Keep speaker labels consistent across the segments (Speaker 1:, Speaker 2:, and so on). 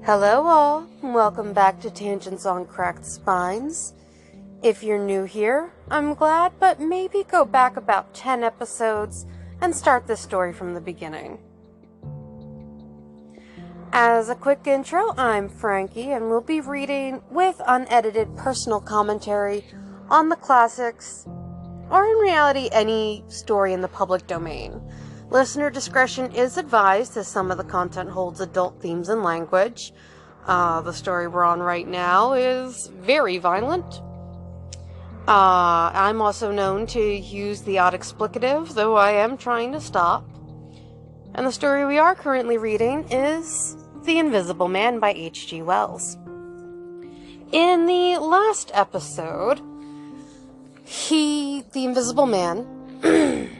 Speaker 1: Hello all, welcome back to Tangents on Cracked Spines. If you're new here, I'm glad, but maybe go back about 10 episodes and start this story from the beginning. As a quick intro, I'm Frankie, and we'll be reading with unedited personal commentary on the classics, or in reality, any story in the public domain. Listener discretion is advised, as some of the content holds adult themes and language. The story we're on right now is very violent. I'm also known to use the odd explicative, though I am trying to stop. And the story we are currently reading is The Invisible Man by H.G. Wells. In the last episode, the Invisible Man,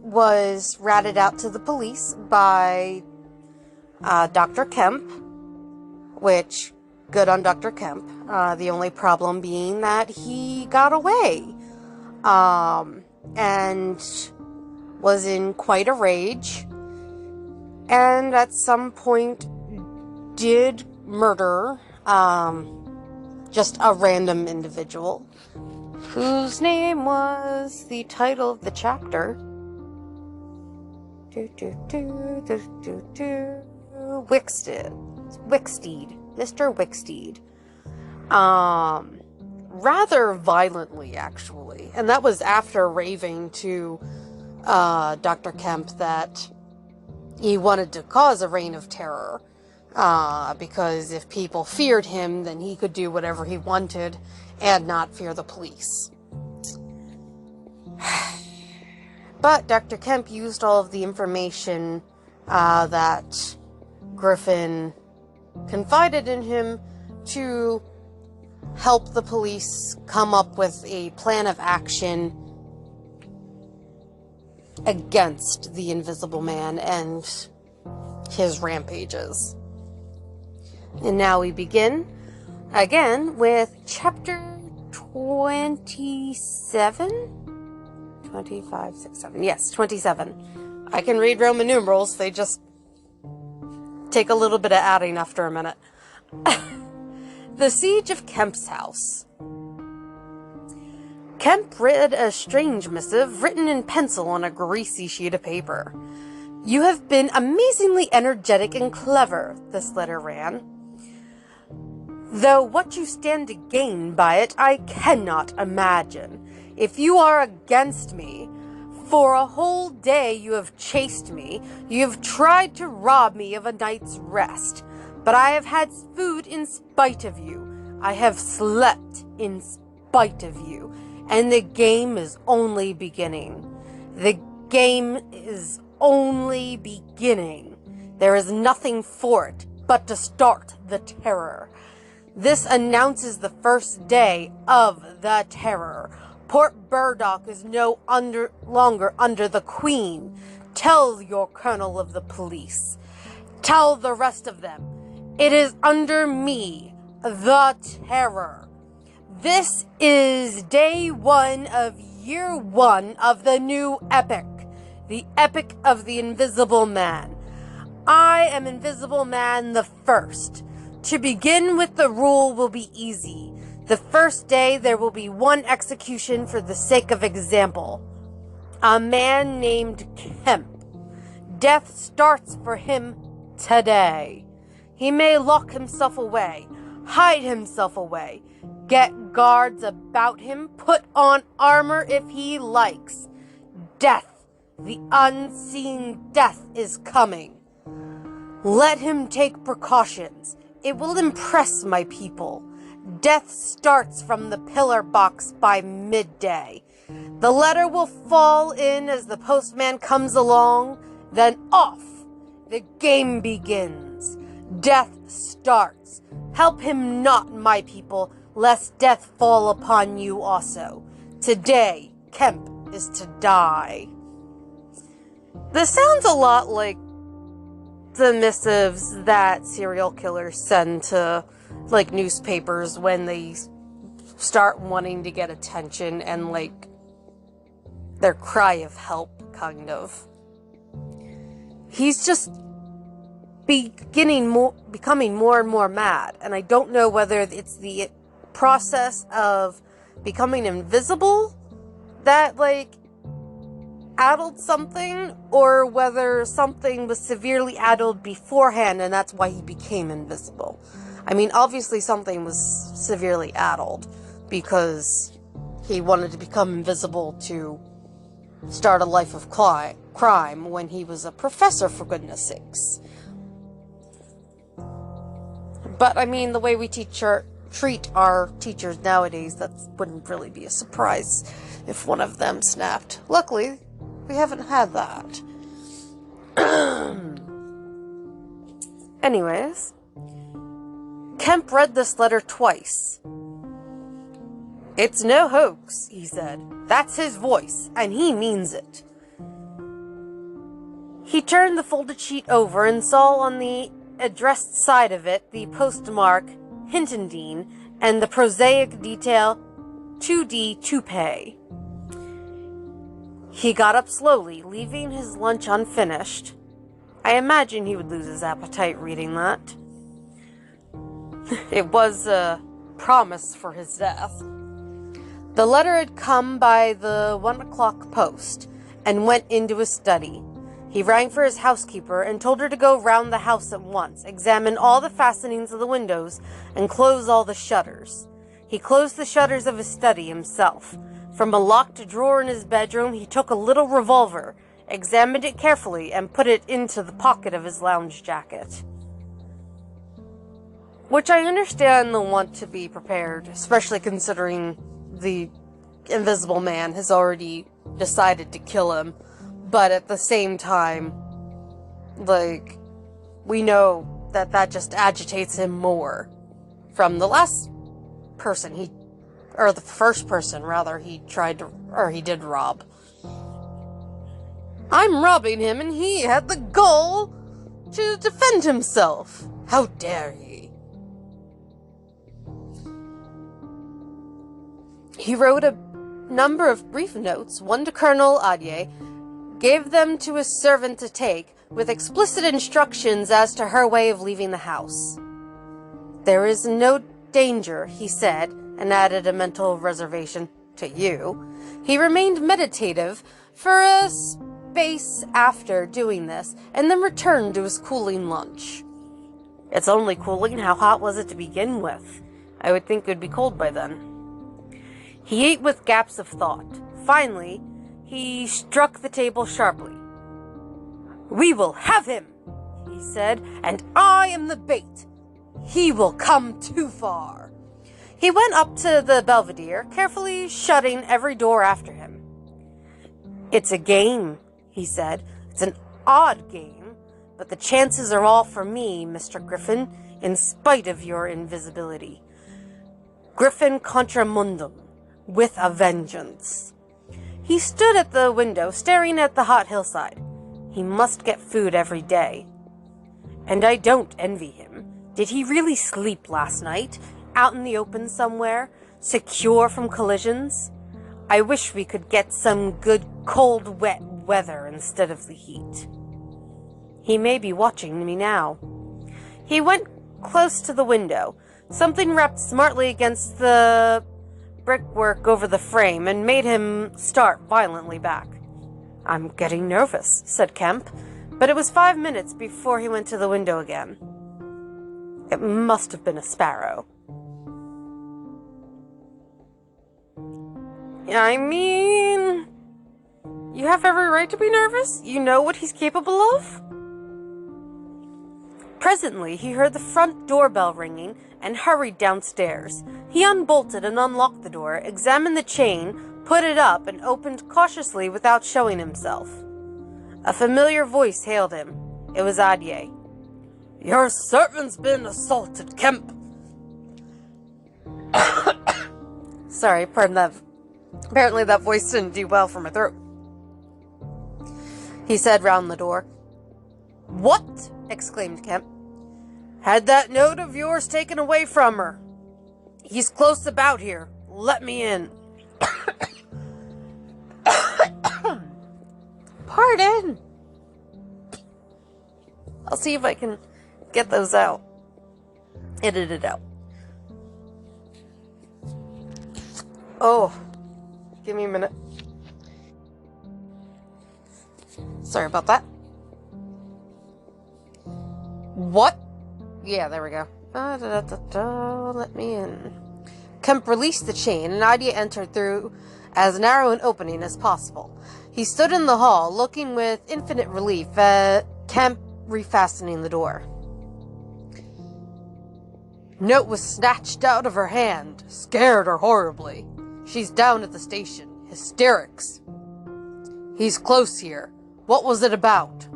Speaker 1: was ratted out to the police by Dr. Kemp, which, good on Dr. Kemp. The only problem being that he got away, and was in quite a rage, and at some point did murder just a random individual, whose name was the title of the chapter. Mr. Wicksteed. Rather violently, actually. And that was after raving to Dr. Kemp that he wanted to cause a reign of terror. Because if people feared him, then he could do whatever he wanted and not fear the police. But Dr. Kemp used all of the information that Griffin confided in him to help the police come up with a plan of action against the Invisible Man and his rampages. And now we begin again with chapter 27? 25, 6, 7. Yes, 27. I can read Roman numerals. They just take a little bit of adding after a minute. The Siege of Kemp's house. Kemp read a strange missive written in pencil on a greasy sheet of paper. "You have been amazingly energetic and clever," this letter ran. "Though what you stand to gain by it, I cannot imagine. If you are against me, for a whole day you have chased me, you have tried to rob me of a night's rest, but I have had food in spite of you. I have slept in spite of you, and the game is only beginning. The game is only beginning. There is nothing for it but to start the terror. This announces the first day of the terror. Port Burdock is no longer under the Queen. Tell your colonel of the police. Tell the rest of them. It is under me, the terror. This is day 1 of year 1 of the new epic, the epic of the Invisible Man. I am Invisible Man the First. To begin with, the rule will be easy. The first day there will be one execution for the sake of example. A man named Kemp. Death starts for him today. He may lock himself away, hide himself away, get guards about him, put on armor if he likes. Death, the unseen death, is coming. Let him take precautions. It will impress my people. Death starts from the pillar box by midday. The letter will fall in as the postman comes along, then off. The game begins. Death starts. Help him not, my people, lest death fall upon you also. Today, Kemp is to die." This sounds a lot like the missives that serial killers send to newspapers when they start wanting to get attention and their cry of help, kind of. He's just becoming more and more mad. And I don't know whether it's the process of becoming invisible that, like, addled something, or whether something was severely addled beforehand and that's why he became invisible. I mean, obviously something was severely addled because he wanted to become invisible to start a life of crime when he was a professor, for goodness sakes. But, I mean, the way we treat our teachers nowadays, that wouldn't really be a surprise if one of them snapped. Luckily, we haven't had that. Anyways, Kemp read this letter twice. "It's no hoax," he said. "That's his voice, and he means it." He turned the folded sheet over and saw on the addressed side of it the postmark Hintendine and the prosaic detail 2D to pay. He got up slowly, leaving his lunch unfinished. I imagine he would lose his appetite reading that. It was a promise for his death. The letter had come by the 1 o'clock post and went into his study. He rang for his housekeeper and told her to go round the house at once, examine all the fastenings of the windows, and close all the shutters. He closed the shutters of his study himself. From a locked drawer in his bedroom, he took a little revolver, examined it carefully, and put it into the pocket of his lounge jacket. Which I understand the want to be prepared, especially considering the Invisible Man has already decided to kill him. But at the same time, like, we know that just agitates him more. From the last person the first person, rather, he did rob. I'm robbing him, and he had the gall to defend himself. How dare he? He wrote a number of brief notes, one to Colonel Adier, gave them to his servant to take, with explicit instructions as to her way of leaving the house. There is no danger, he said, and added a mental reservation, to you. He remained meditative for a space after doing this, and then returned to his cooling lunch. It's only cooling. How hot was it to begin with? I would think it would be cold by then. He ate with gaps of thought. Finally, he struck the table sharply. "We will have him," he said, "and I am the bait. He will come too far." He went up to the belvedere, carefully shutting every door after him. "It's a game," he said. "It's an odd game, but the chances are all for me, Mr. Griffin, in spite of your invisibility. Griffin contra mundum, with a vengeance." He stood at the window, staring at the hot hillside. He must get food every day. And I don't envy him. Did he really sleep last night, out in the open somewhere, secure from collisions? I wish we could get some good, cold, wet weather instead of the heat. He may be watching me now. He went close to the window. Something rapped smartly against the brickwork over the frame and made him start violently back. "I'm getting nervous," said Kemp, but it was 5 minutes before he went to the window again. It must have been a sparrow. I mean, you have every right to be nervous. You know what he's capable of. Presently, he heard the front doorbell ringing and hurried downstairs. He unbolted and unlocked the door, examined the chain, put it up, and opened cautiously without showing himself. A familiar voice hailed him. It was Adier. "Your servant's been assaulted, Kemp." Sorry, pardon that. Apparently that voice didn't do well for my throat. He said round the door. "What?" exclaimed Kemp. "Had that note of yours taken away from her. He's close about here. Let me in." Pardon. I'll see if I can Get those out. Edit it out. Oh, give me a minute. Sorry about that. What? Yeah, there we go. Let me in. Kemp released the chain, and Nadia entered through as narrow an opening as possible. He stood in the hall, looking with infinite relief at Kemp refastening the door. Note was snatched out of her hand. Scared her horribly. She's down at the station. Hysterics. He's close here. What was it about?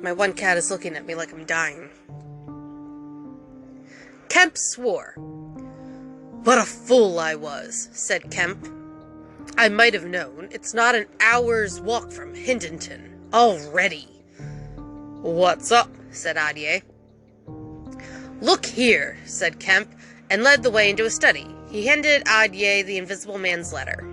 Speaker 1: My one cat is looking at me like I'm dying. Kemp swore. What a fool I was, said Kemp. I might have known. It's not an hour's walk from Hindenton. Already. What's up? Said Adier. Look here, said Kemp, and led the way into a study. He handed Adier the Invisible Man's letter.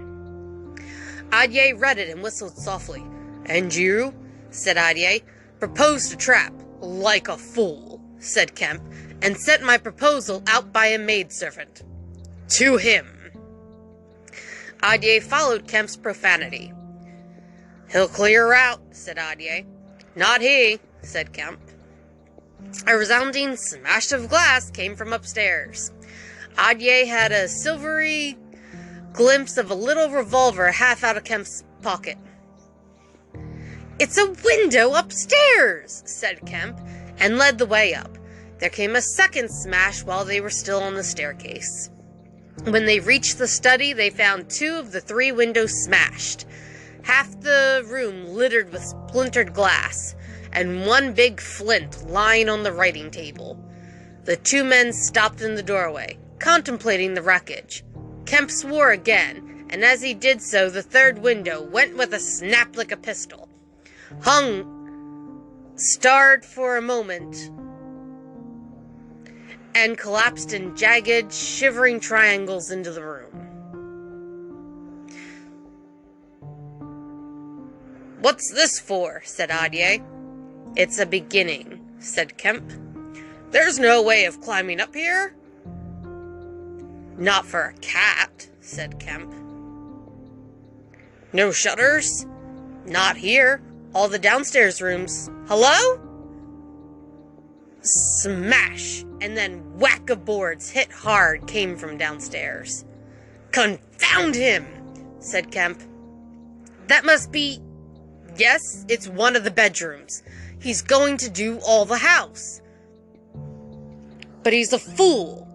Speaker 1: Adier read it and whistled softly. And you, said Adier, proposed a trap. Like a fool, said Kemp, and sent my proposal out by a maidservant. To him. Adier followed Kemp's profanity. He'll clear out, said Adier. Not he, said Kemp. A resounding smash of glass came from upstairs. Adier had a silvery glimpse of a little revolver half out of Kemp's pocket. It's a window upstairs, said Kemp, and led the way up. There came a second smash while they were still on the staircase. When they reached the study, they found 2 of the 3 windows smashed, half the room littered with splintered glass, and 1 big flint lying on the writing table. The 2 men stopped in the doorway, contemplating the wreckage. Kemp swore again, and as he did so, the 3rd window went with a snap like a pistol. Hung, starred for a moment, and collapsed in jagged, shivering triangles into the room. What's this for? Said Adier. It's a beginning, said Kemp. There's no way of climbing up here? Not for a cat, said Kemp. No shutters? Not here. All the downstairs rooms. Hello? Smash, and then whack of boards hit hard came from downstairs. Confound him, said Kemp. That must be... Yes, it's one of the bedrooms. He's going to do all the house. But he's a fool.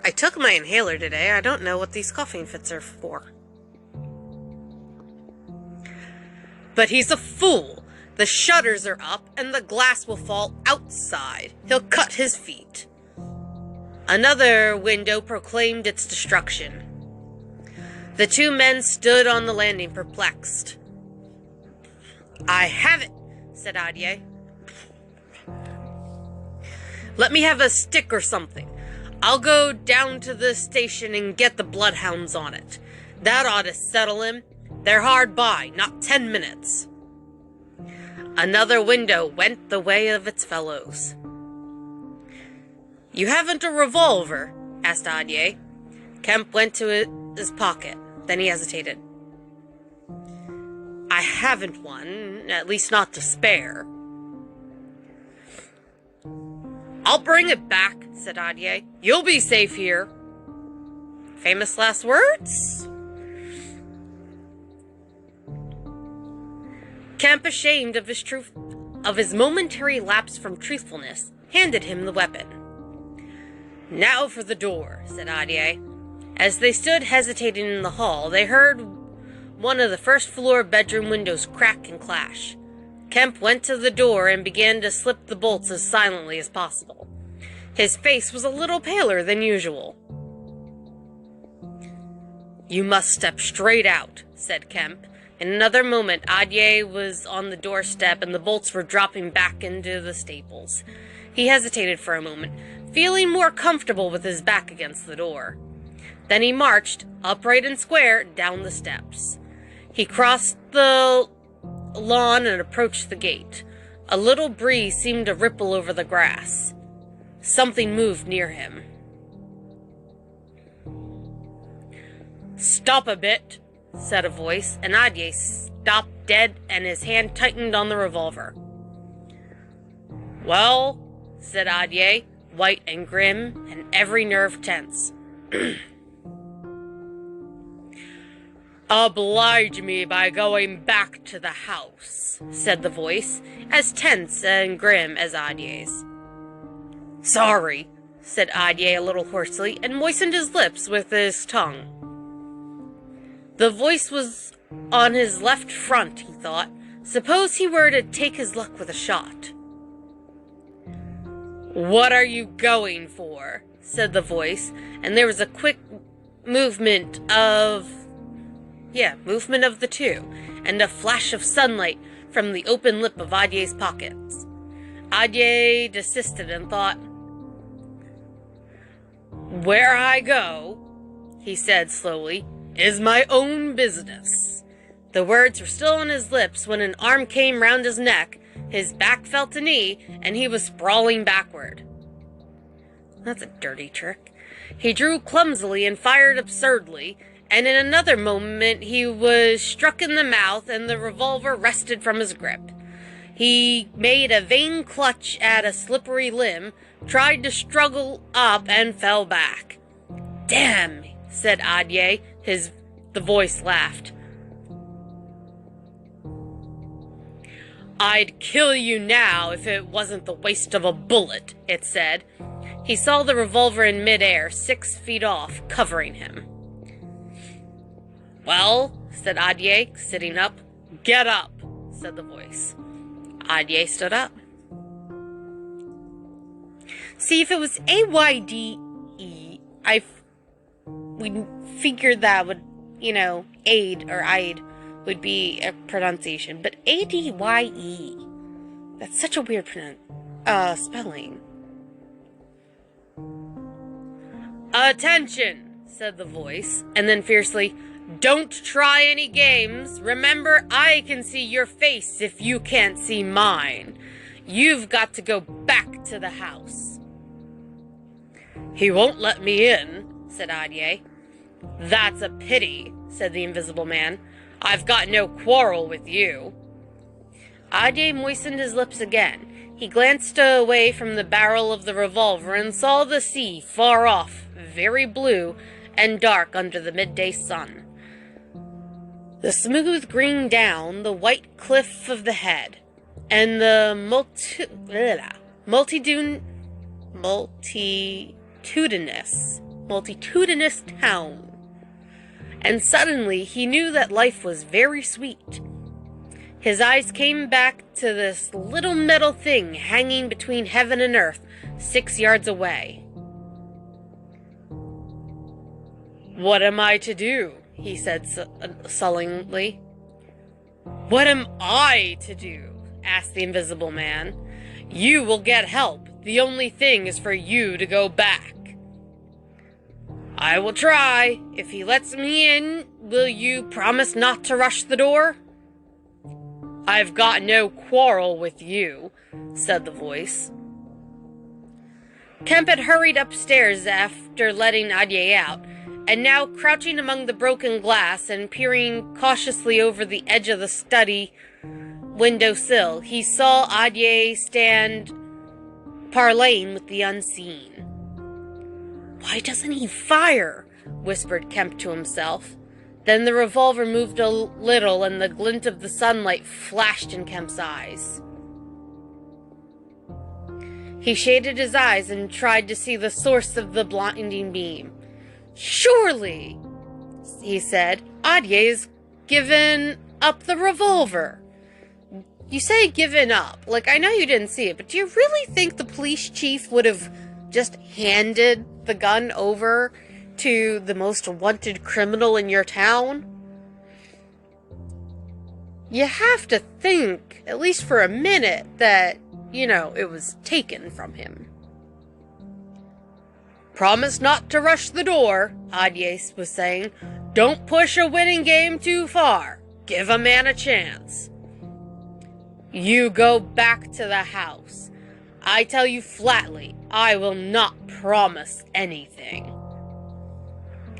Speaker 1: I took my inhaler today. I don't know what these coughing fits are for. But he's a fool. The shutters are up, and the glass will fall outside. He'll cut his feet. Another window proclaimed its destruction. The 2 men stood on the landing, perplexed. I have it, said Adier. Let me have a stick or something. I'll go down to the station and get the bloodhounds on it. That ought to settle him. They're hard by, not 10 minutes. Another window went the way of its fellows. You haven't a revolver? Asked Adier. Kemp went to his pocket. Then he hesitated. I haven't one, at least not to spare. I'll bring it back, said Adier. You'll be safe here. Famous last words? Kemp, ashamed of his momentary lapse from truthfulness, handed him the weapon. Now for the door, said Adier. As they stood hesitating in the hall, they heard one of the first-floor bedroom windows crack and clash. Kemp went to the door and began to slip the bolts as silently as possible. His face was a little paler than usual. You must step straight out, said Kemp. In another moment, Adier was on the doorstep and the bolts were dropping back into the staples. He hesitated for a moment, feeling more comfortable with his back against the door. Then he marched, upright and square, down the steps. He crossed the lawn and approached the gate. A little breeze seemed to ripple over the grass. Something moved near him. "Stop a bit," said a voice, and Adye stopped dead and his hand tightened on the revolver. "Well," said Adye, white and grim and every nerve tense. "Oblige me by going back to the house," said the voice, as tense and grim as Adye's. "Sorry," said Adye a little hoarsely, and moistened his lips with his tongue. The voice was on his left front, he thought. Suppose he were to take his luck with a shot. "What are you going for?" said the voice, and there was a quick movement of the two, and a flash of sunlight from the open lip of Adye's pockets. Adye desisted and thought. "Where I go," he said slowly, "is my own business." The words were still on his lips when an arm came round his neck, his back felt a knee, and he was sprawling backward. That's a dirty trick. He drew clumsily and fired absurdly, and in another moment he was struck in the mouth and the revolver wrested from his grip. He made a vain clutch at a slippery limb, tried to struggle up, and fell back. "Damn," said Adye. The voice laughed. "I'd kill you now if it wasn't the waste of a bullet," it said. He saw the revolver in midair, 6 feet off, covering him. "Well," said Adye, sitting up. "Get up," said the voice. Adye stood up. See, if it was A-Y-D-E, we figured that would, aid or I'd would be a pronunciation. But A-D-Y-E, that's such a weird spelling. "Attention," said the voice, and then fiercely, "Don't try any games. Remember, I can see your face if you can't see mine. You've got to go back to the house." "He won't let me in," said Adye. "That's a pity," said the invisible man. "I've got no quarrel with you." Adye moistened his lips again. He glanced away from the barrel of the revolver and saw the sea far off, very blue and dark under the midday sun. The smooth green down, the white cliff of the head, and the multitudinous town. And suddenly he knew that life was very sweet. His eyes came back to this little metal thing hanging between heaven and earth, 6 yards away. "What am I to do?" he said sullenly. "What am I to do?" asked the invisible man. "You will get help. The only thing is for you to go back." "I will try. If he lets me in, will you promise not to rush the door?" "I've got no quarrel with you," said the voice. Kemp had hurried upstairs after letting Adye out, and now crouching among the broken glass and peering cautiously over the edge of the study windowsill, he saw Adye stand parleying with the unseen. "Why doesn't he fire?" whispered Kemp to himself. Then the revolver moved a little, and the glint of the sunlight flashed in Kemp's eyes. He shaded his eyes and tried to see the source of the blinding beam. "Surely," he said, "Adye's given up the revolver." You say given up. I know you didn't see it, but do you really think the police chief would have just handed the gun over to the most wanted criminal in your town? You have to think, at least for a minute, that it was taken from him. "Promise not to rush the door," Adye was saying. "Don't push a winning game too far. Give a man a chance. You go back to the house. I tell you flatly, I will not promise anything."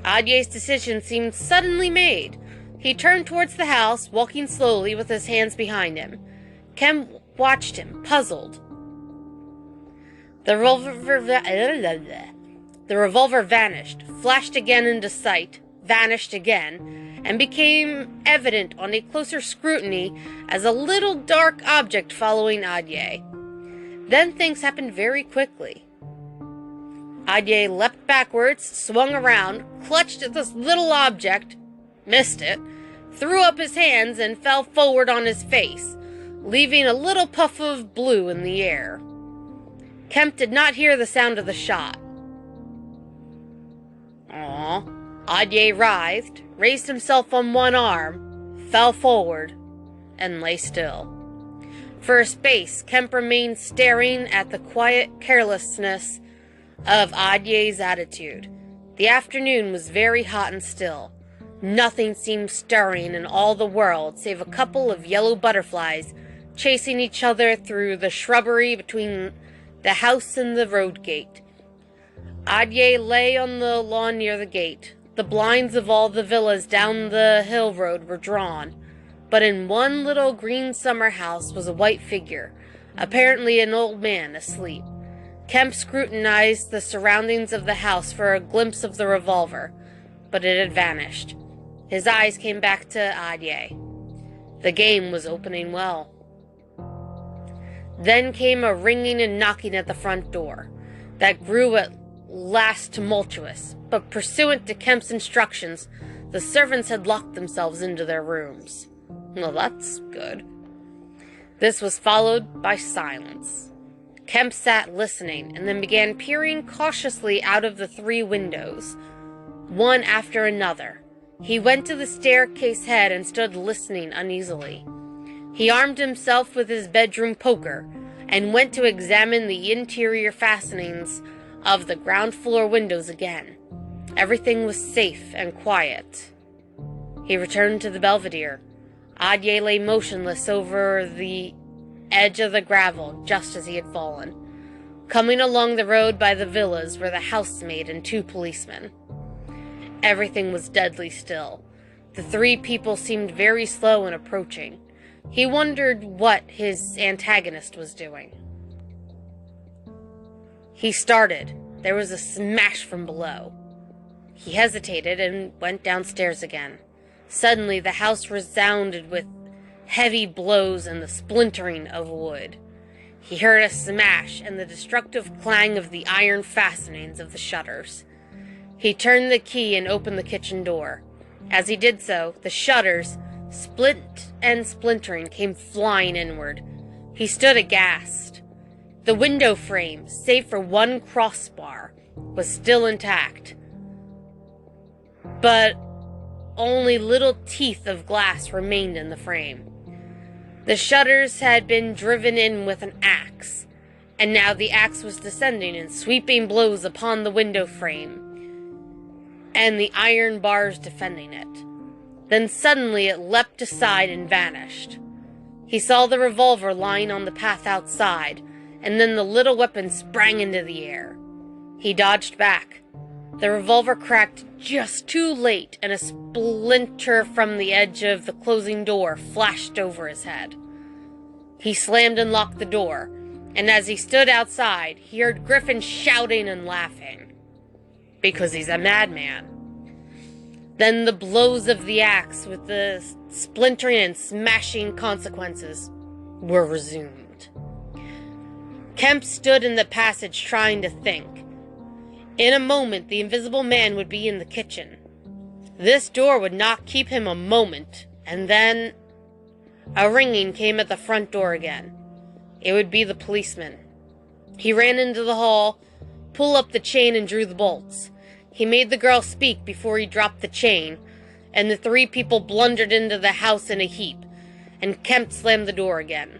Speaker 1: Adye's decision seemed suddenly made. He turned towards the house, walking slowly with his hands behind him. Kemp watched him, puzzled. The revolver vanished, flashed again into sight, vanished again, and became evident on a closer scrutiny as a little dark object following Adye. Then things happened very quickly. Adye leapt backwards, swung around, clutched at this little object, missed it, threw up his hands, and fell forward on his face, leaving a little puff of blue in the air. Kemp did not hear the sound of the shot. Adye writhed, raised himself on one arm, fell forward, and lay still. For a space, Kemp remained staring at the quiet carelessness of Adye's attitude. The afternoon was very hot and still. Nothing seemed stirring in all the world save a couple of yellow butterflies chasing each other through the shrubbery between the house and the road gate. Adye lay on the lawn near the gate. The blinds of all the villas down the hill road were drawn, but in one little green summer house was a white figure, apparently an old man, asleep. Kemp scrutinized the surroundings of the house for a glimpse of the revolver, but it had vanished. His eyes came back to Adye. The game was opening well. Then came a ringing and knocking at the front door that grew at last tumultuous, but pursuant to Kemp's instructions, the servants had locked themselves into their rooms. Well, that's good. This was followed by silence. Kemp sat listening and then began peering cautiously out of the 3 windows, one after another. He went to the staircase head and stood listening uneasily. He armed himself with his bedroom poker and went to examine the interior fastenings of the ground floor windows again. Everything was safe and quiet. He returned to the Belvedere. Adye lay motionless over the edge of the gravel, just as he had fallen. Coming along the road by the villas were the housemaid and 2 policemen. Everything was deadly still. The 3 people seemed very slow in approaching. He wondered what his antagonist was doing. He started. There was a smash from below. He hesitated and went downstairs again. Suddenly, the house resounded with heavy blows and the splintering of wood. He heard a smash and the destructive clang of the iron fastenings of the shutters. He turned the key and opened the kitchen door. As he did so, the shutters, split and splintering, came flying inward. He stood aghast. The window frame, save for one crossbar, was still intact, but only little teeth of glass remained in the frame. The shutters had been driven in with an axe, and now the axe was descending in sweeping blows upon the window frame and the iron bars defending it. Then suddenly it leapt aside and vanished. He saw the revolver lying on the path outside, and then the little weapon sprang into the air. He dodged back. The revolver cracked just too late, and a splinter from the edge of the closing door flashed over his head. He slammed and locked the door, and as he stood outside, he heard Griffin shouting and laughing. Because he's a madman. Then the blows of the axe, with the splintering and smashing consequences, were resumed. Kemp stood in the passage trying to think. In a moment, the invisible man would be in the kitchen. This door would not keep him a moment, and then a ringing came at the front door again. It would be the policeman. He ran into the hall, pulled up the chain, and drew the bolts. He made the girl speak before he dropped the chain, and the 3 people blundered into the house in a heap, and Kemp slammed the door again.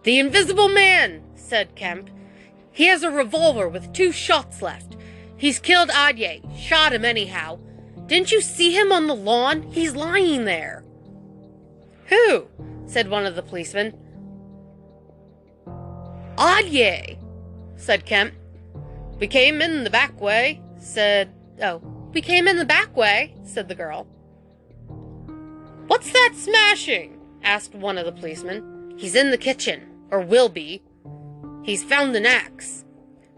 Speaker 1: "The Invisible Man," said Kemp. "He has a revolver with 2 shots left. He's killed Adye, shot him anyhow. Didn't you see him on the lawn? He's lying there." "Who?" said one of the policemen. "Adye," said Kemp. "We came in the back way," said the girl. "What's that smashing?" asked one of the policemen. "He's in the kitchen, or will be. He's found an axe."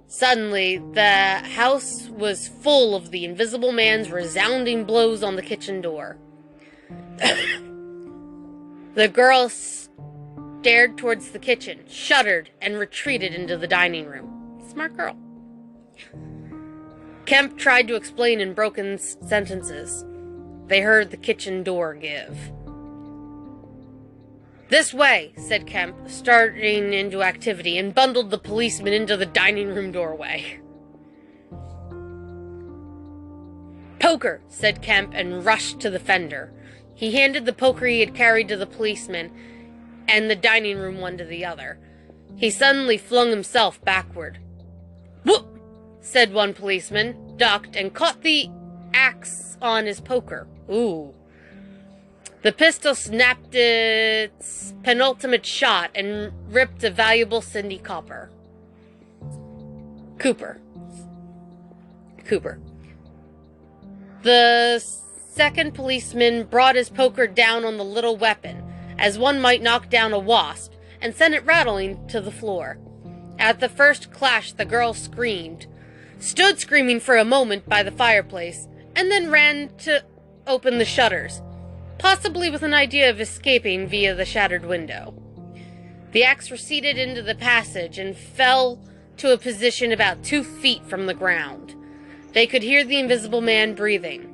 Speaker 1: Suddenly, the house was full of the Invisible Man's resounding blows on the kitchen door. The girl stared towards the kitchen, shuddered, and retreated into the dining room. Smart girl. Kemp tried to explain in broken sentences. They heard the kitchen door give. "This way," said Kemp, starting into activity, and bundled the policeman into the dining room doorway. "Poker," said Kemp, and rushed to the fender. He handed the poker he had carried to the policeman, and the dining room one to the other. He suddenly flung himself backward. "Whoop!" said one policeman, ducked, and caught the axe on his poker. Ooh. The pistol snapped its penultimate shot and ripped a valuable Cindy Cooper. The second policeman brought his poker down on the little weapon, as one might knock down a wasp, and sent it rattling to the floor. At the first clash, the girl stood screaming for a moment by the fireplace, and then ran to open the shutters, possibly with an idea of escaping via the shattered window. The axe receded into the passage and fell to a position about 2 feet from the ground. They could hear the Invisible Man breathing.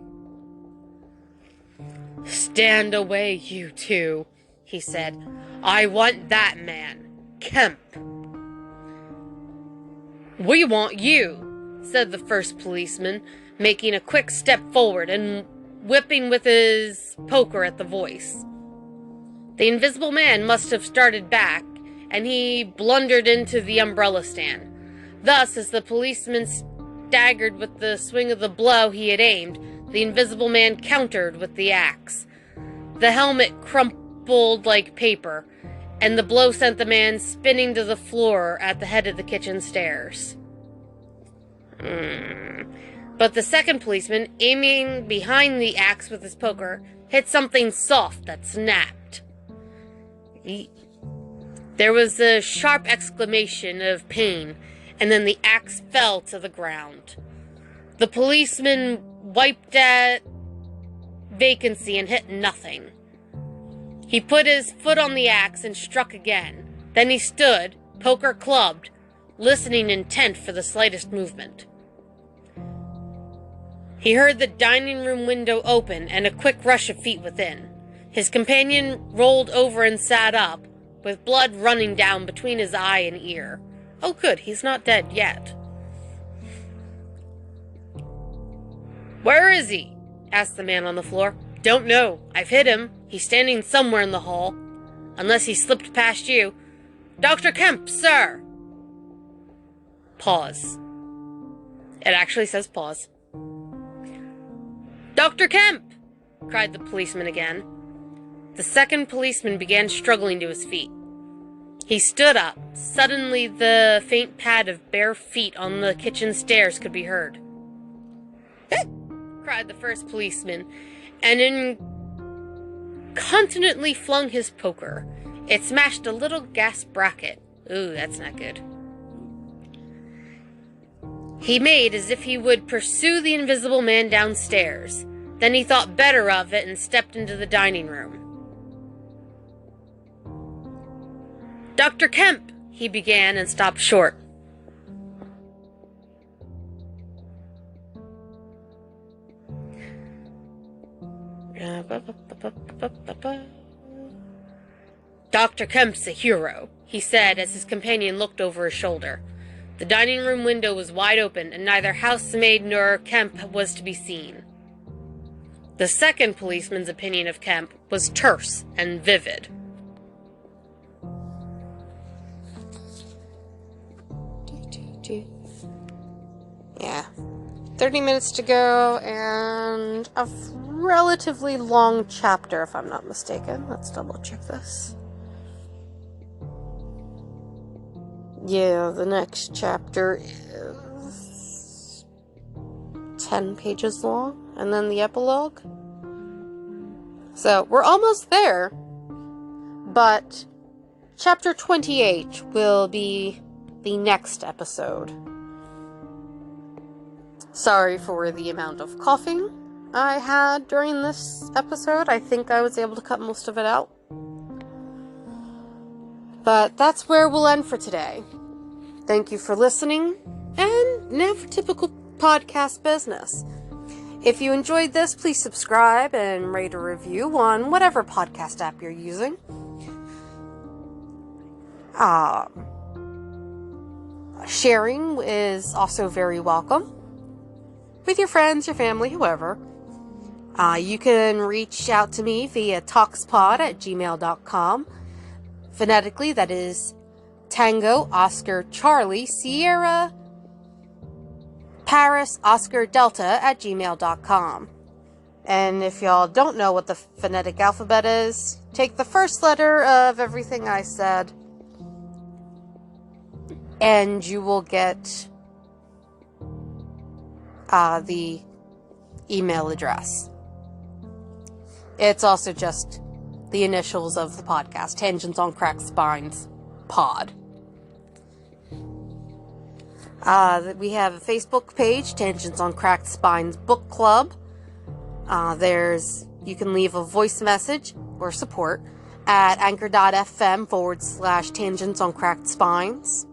Speaker 1: "Stand away, you two," he said. "I want that man, Kemp." "We want you," said the first policeman, making a quick step forward and whipping with his poker at the voice. The Invisible Man must have started back, and he blundered into the umbrella stand. Thus, as the policeman staggered with the swing of the blow he had aimed, the Invisible Man countered with the axe. The helmet crumpled like paper, and the blow sent the man spinning to the floor at the head of the kitchen stairs. But the second policeman, aiming behind the axe with his poker, hit something soft that snapped. There was a sharp exclamation of pain, and then the axe fell to the ground. The policeman wiped at vacancy and hit nothing. He put his foot on the axe and struck again. Then he stood, poker clubbed, listening intent for the slightest movement. He heard the dining room window open and a quick rush of feet within. His companion rolled over and sat up, with blood running down between his eye and ear. Oh good, he's not dead yet. "Where is he?" asked the man on the floor. "Don't know. I've hit him. He's standing somewhere in the hall. Unless he slipped past you. Dr. Kemp, sir!" Pause. It actually says pause. "Dr. Kemp!" cried the policeman again. The second policeman began struggling to his feet. He stood up. Suddenly, the faint pad of bare feet on the kitchen stairs could be heard. Cried the first policeman, and incontinently flung his poker. It smashed a little gas bracket. Ooh, that's not good. He made as if he would pursue the Invisible Man downstairs. Then he thought better of it and stepped into the dining room. "Dr. Kemp," he began and stopped short. "Dr. Kemp's a hero," he said as his companion looked over his shoulder. The dining room window was wide open, and neither housemaid nor Kemp was to be seen. The second policeman's opinion of Kemp was terse and vivid. Yeah. 30 minutes to go, and a relatively long chapter, if I'm not mistaken. Let's double check this. Yeah, the next chapter is 10 pages long, and then the epilogue. So, we're almost there, but chapter 28 will be the next episode. Sorry for the amount of coughing I had during this episode. I think I was able to cut most of it out. But that's where we'll end for today. Thank you for listening, and now for typical podcast business. If you enjoyed this, please subscribe and rate a review on whatever podcast app you're using. Sharing is also very welcome with your friends, your family, whoever. You can reach out to me via talkspod@gmail.com. Phonetically, that is Tango, Oscar, Charlie, Sierra, Paris, Oscar, Delta @gmail.com. And if y'all don't know what the phonetic alphabet is, take the first letter of everything I said, and you will get the email address. It's also just the initials of the podcast, Tangents on Cracked Spines Pod. We have a Facebook page, Tangents on Cracked Spines Book Club. You can leave a voice message or support at anchor.fm/Tangents on Cracked Spines.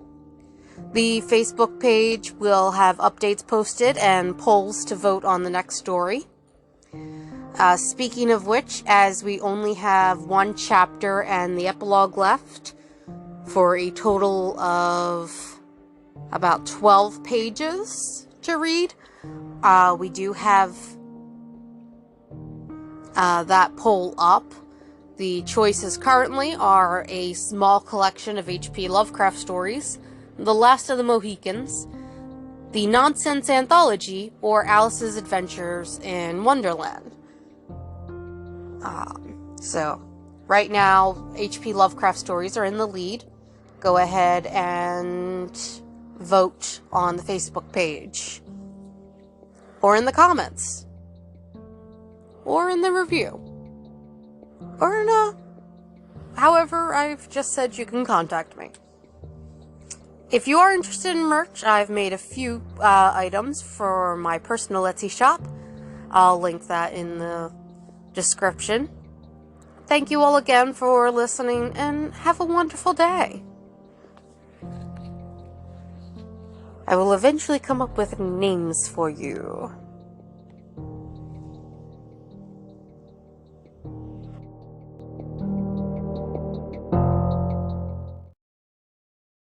Speaker 1: The Facebook page will have updates posted and polls to vote on the next story. Speaking of which, as we only have one chapter and the epilogue left for a total of about 12 pages to read, we do have that poll up. The choices currently are a small collection of H.P. Lovecraft stories, The Last of the Mohicans, The Nonsense Anthology, or Alice's Adventures in Wonderland. So, right now, H.P. Lovecraft stories are in the lead. Go ahead and vote on the Facebook page, or in the comments, or in the review, or however I've just said you can contact me. If you are interested in merch, I've made a few items for my personal Etsy shop. I'll link that in the description. Thank you all again for listening, and have a wonderful day. I will eventually come up with names for you.